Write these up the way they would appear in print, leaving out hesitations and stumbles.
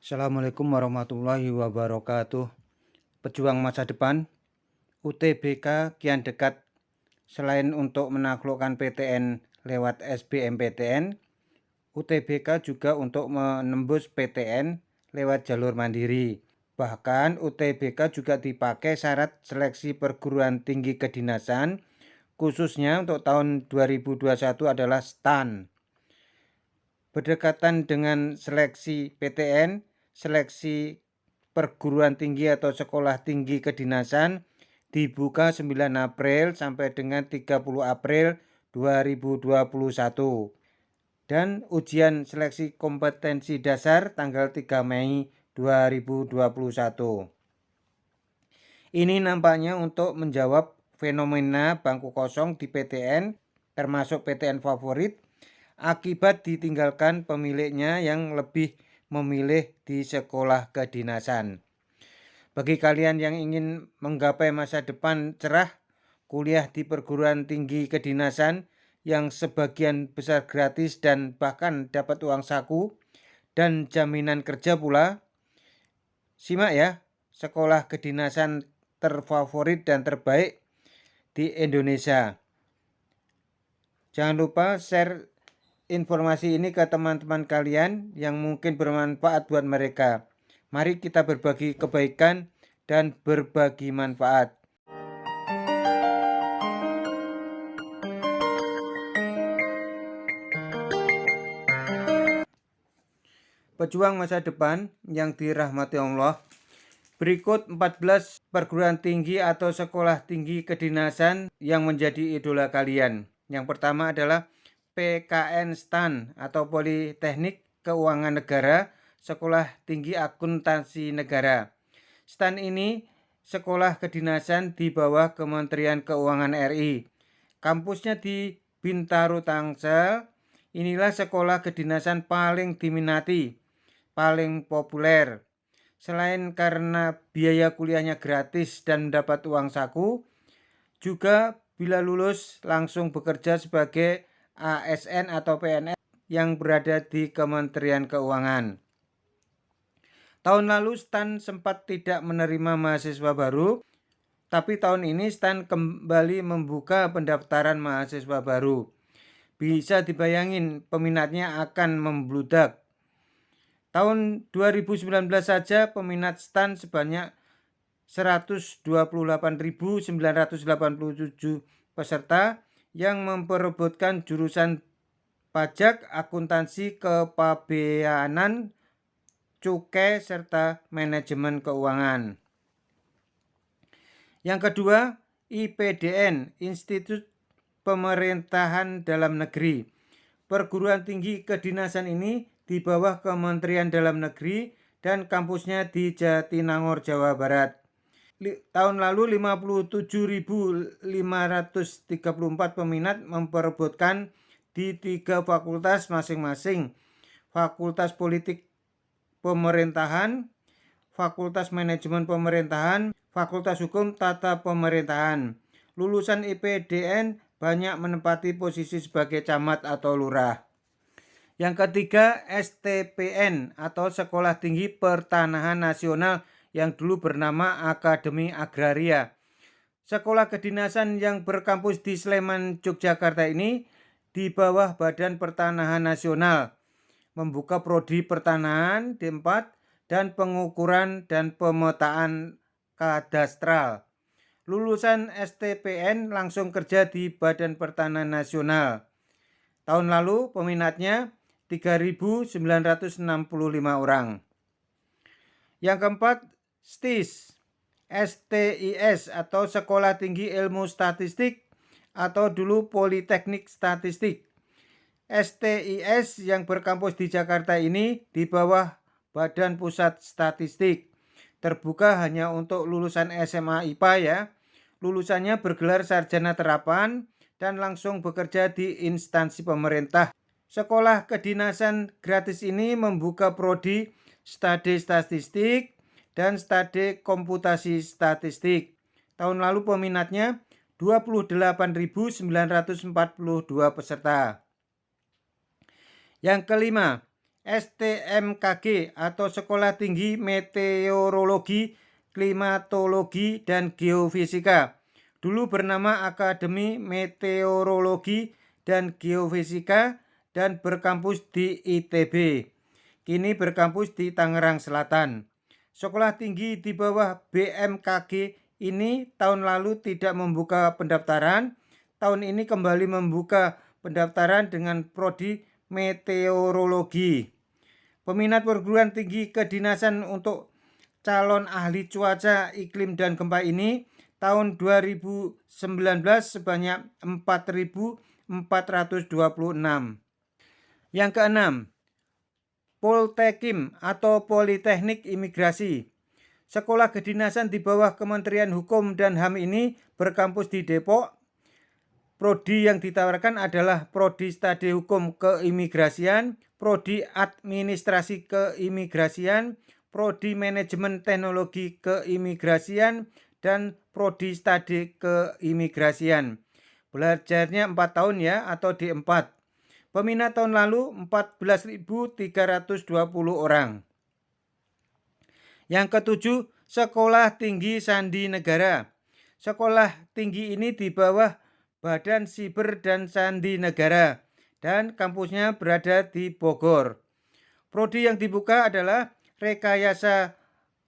Assalamualaikum warahmatullahi wabarakatuh. Pejuang masa depan, UTBK kian dekat. Selain untuk menaklukkan PTN lewat SBMPTN, UTBK juga untuk menembus PTN lewat jalur mandiri. Bahkan UTBK juga dipakai syarat seleksi perguruan tinggi kedinasan, khususnya untuk tahun 2021 adalah STAN. Berdekatan dengan seleksi PTN, seleksi perguruan tinggi atau sekolah tinggi kedinasan dibuka 9 April sampai dengan 30 April 2021 dan ujian seleksi kompetensi dasar tanggal 3 Mei 2021. Ini nampaknya untuk menjawab fenomena bangku kosong di PTN termasuk PTN favorit akibat ditinggalkan pemiliknya yang lebih memilih di sekolah kedinasan. Bagi kalian yang ingin menggapai masa depan cerah, kuliah di perguruan tinggi kedinasan yang sebagian besar gratis dan bahkan dapat uang saku dan jaminan kerja pula, simak ya, sekolah kedinasan terfavorit dan terbaik di Indonesia. Jangan lupa share informasi ini ke teman-teman kalian yang mungkin bermanfaat buat mereka. Mari kita berbagi kebaikan dan berbagi manfaat. Pejuang masa depan yang dirahmati Allah, berikut 14 perguruan tinggi atau sekolah tinggi kedinasan yang menjadi idola kalian. Yang pertama adalah PKN STAN atau Politeknik Keuangan Negara, Sekolah Tinggi Akuntansi Negara. STAN ini sekolah kedinasan di bawah Kementerian Keuangan RI. Kampusnya di Bintaro, Tangsel. Inilah sekolah kedinasan paling diminati, paling populer. Selain karena biaya kuliahnya gratis dan mendapat uang saku, juga bila lulus langsung bekerja sebagai ASN atau PNS yang berada di Kementerian Keuangan. Tahun lalu STAN sempat tidak menerima mahasiswa baru, tapi tahun ini STAN kembali membuka pendaftaran mahasiswa baru. Bisa dibayangin peminatnya akan membludak. Tahun 2019 saja peminat STAN sebanyak 128.987 peserta yang memperebutkan jurusan pajak, akuntansi, kepabeanan, cukai, serta manajemen keuangan. Yang kedua, IPDN, Institut Pemerintahan Dalam Negeri. Perguruan tinggi kedinasan ini di bawah Kementerian Dalam Negeri dan kampusnya di Jatinangor, Jawa Barat. Tahun lalu 57.534 peminat memperebutkan di 3 fakultas masing-masing. Fakultas Politik Pemerintahan, Fakultas Manajemen Pemerintahan, Fakultas Hukum Tata Pemerintahan. Lulusan IPDN banyak menempati posisi sebagai camat atau lurah. Yang ketiga, STPN atau Sekolah Tinggi Pertanahan Nasional yang dulu bernama Akademi Agraria. Sekolah kedinasan yang berkampus di Sleman, Yogyakarta ini di bawah Badan Pertanahan Nasional, membuka prodi pertanahan D4 dan pengukuran dan pemetaan kadastral. Lulusan STPN langsung kerja di Badan Pertanahan Nasional. Tahun lalu peminatnya 3.965 orang. Yang keempat, STIS atau Sekolah Tinggi Ilmu Statistik atau dulu Politeknik Statistik. STIS yang berkampus di Jakarta ini di bawah Badan Pusat Statistik. Terbuka hanya untuk lulusan SMA IPA ya. Lulusannya bergelar sarjana terapan dan langsung bekerja di instansi pemerintah. Sekolah kedinasan gratis ini membuka prodi Studi Statistik dan Studi Komputasi Statistik. Tahun lalu peminatnya 28.942 peserta. Yang kelima, STMKG atau Sekolah Tinggi Meteorologi, Klimatologi, dan Geofisika. Dulu bernama Akademi Meteorologi dan Geofisika dan berkampus di ITB. Kini berkampus di Tangerang Selatan. Sekolah tinggi di bawah BMKG ini tahun lalu tidak membuka pendaftaran. Tahun ini kembali membuka pendaftaran dengan prodi meteorologi. Peminat perguruan tinggi kedinasan untuk calon ahli cuaca, iklim, dan gempa ini tahun 2019 sebanyak 4.426. Yang keenam, Poltekim atau Politeknik Imigrasi. Sekolah kedinasan di bawah Kementerian Hukum dan HAM ini berkampus di Depok. Prodi yang ditawarkan adalah Prodi Studi Hukum Keimigrasian, Prodi Administrasi Keimigrasian, Prodi Manajemen Teknologi Keimigrasian, dan Prodi Studi Keimigrasian. Belajarnya 4 tahun ya, atau D4. Peminat tahun lalu 14.320 orang. Yang ketujuh, Sekolah Tinggi Sandi Negara. Sekolah tinggi ini di bawah Badan Siber dan Sandi Negara dan kampusnya berada di Bogor. Prodi yang dibuka adalah Rekayasa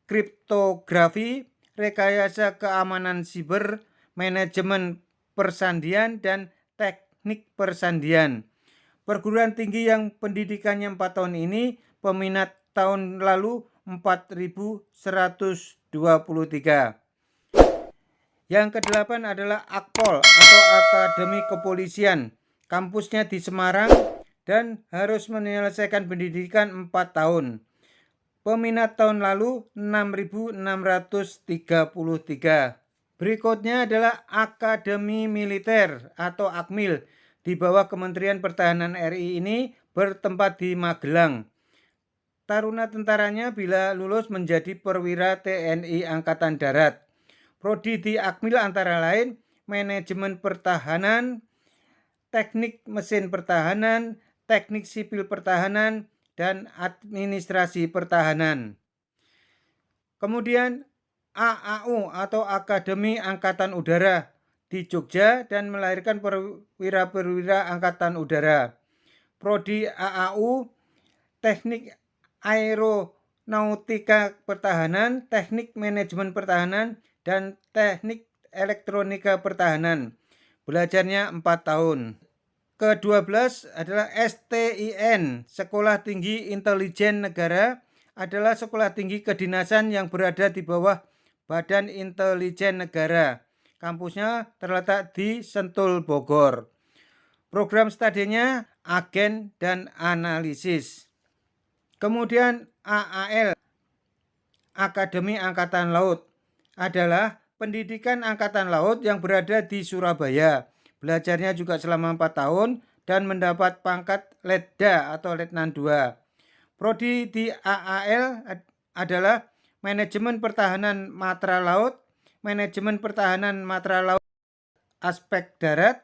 Kriptografi, Rekayasa Keamanan Siber, Manajemen Persandian, dan Teknik Persandian. Perguruan tinggi yang pendidikannya 4 tahun ini peminat tahun lalu 4.123. Yang kedelapan adalah Akpol atau Akademi Kepolisian. Kampusnya di Semarang dan harus menyelesaikan pendidikan 4 tahun. Peminat tahun lalu 6.633. Berikutnya adalah Akademi Militer atau Akmil di bawah Kementerian Pertahanan RI ini bertempat di Magelang. Taruna tentaranya bila lulus menjadi perwira TNI Angkatan Darat. Prodi di Akmil antara lain Manajemen Pertahanan, Teknik Mesin Pertahanan, Teknik Sipil Pertahanan, dan Administrasi Pertahanan. Kemudian AAU atau Akademi Angkatan Udara di Jogja dan melahirkan perwira-perwira Angkatan Udara. Prodi AAU Teknik Aeronautika Pertahanan, Teknik Manajemen Pertahanan, dan Teknik Elektronika Pertahanan. Belajarnya 4 tahun. Ke-12 adalah STIN, Sekolah Tinggi Intelijen Negara, adalah sekolah tinggi kedinasan yang berada di bawah Badan Intelijen Negara. Kampusnya terletak di Sentul, Bogor. Program studinya agen dan analisis. Kemudian AAL, Akademi Angkatan Laut, adalah pendidikan Angkatan Laut yang berada di Surabaya. Belajarnya juga selama 4 tahun dan mendapat pangkat Letda atau Letnan 2. Prodi di AAL adalah Manajemen Pertahanan Matra Laut, Manajemen Pertahanan Matra Laut Aspek Darat,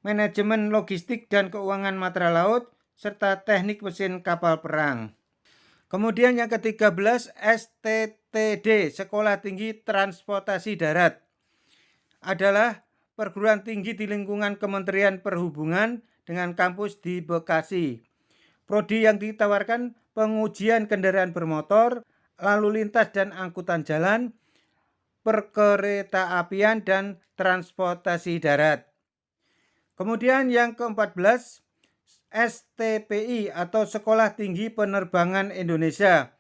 Manajemen Logistik dan Keuangan Matra Laut, serta Teknik Mesin Kapal Perang. Kemudian yang ke-13 STTD, Sekolah Tinggi Transportasi Darat, adalah perguruan tinggi di lingkungan Kementerian Perhubungan dengan kampus di Bekasi. Prodi yang ditawarkan pengujian kendaraan bermotor, lalu lintas dan angkutan jalan, perkeretaapian, dan transportasi darat. Kemudian yang ke-14 STPI atau Sekolah Tinggi Penerbangan Indonesia.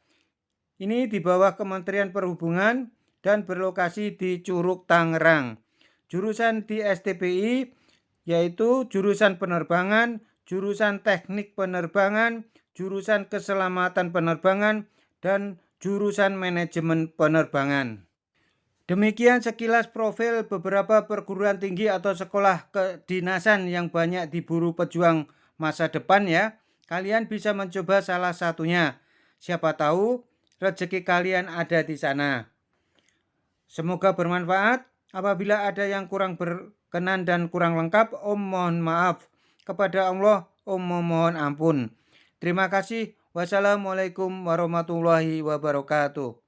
Ini di bawah Kementerian Perhubungan dan berlokasi di Curug, Tangerang. Jurusan di STPI yaitu jurusan penerbangan, jurusan teknik penerbangan, jurusan keselamatan penerbangan, dan jurusan manajemen penerbangan. Demikian sekilas profil beberapa perguruan tinggi atau sekolah kedinasan yang banyak diburu pejuang masa depan ya. Kalian bisa mencoba salah satunya. Siapa tahu rezeki kalian ada di sana. Semoga bermanfaat. Apabila ada yang kurang berkenan dan kurang lengkap, mohon maaf. Kepada Allah, mohon ampun. Terima kasih. Wassalamualaikum warahmatullahi wabarakatuh.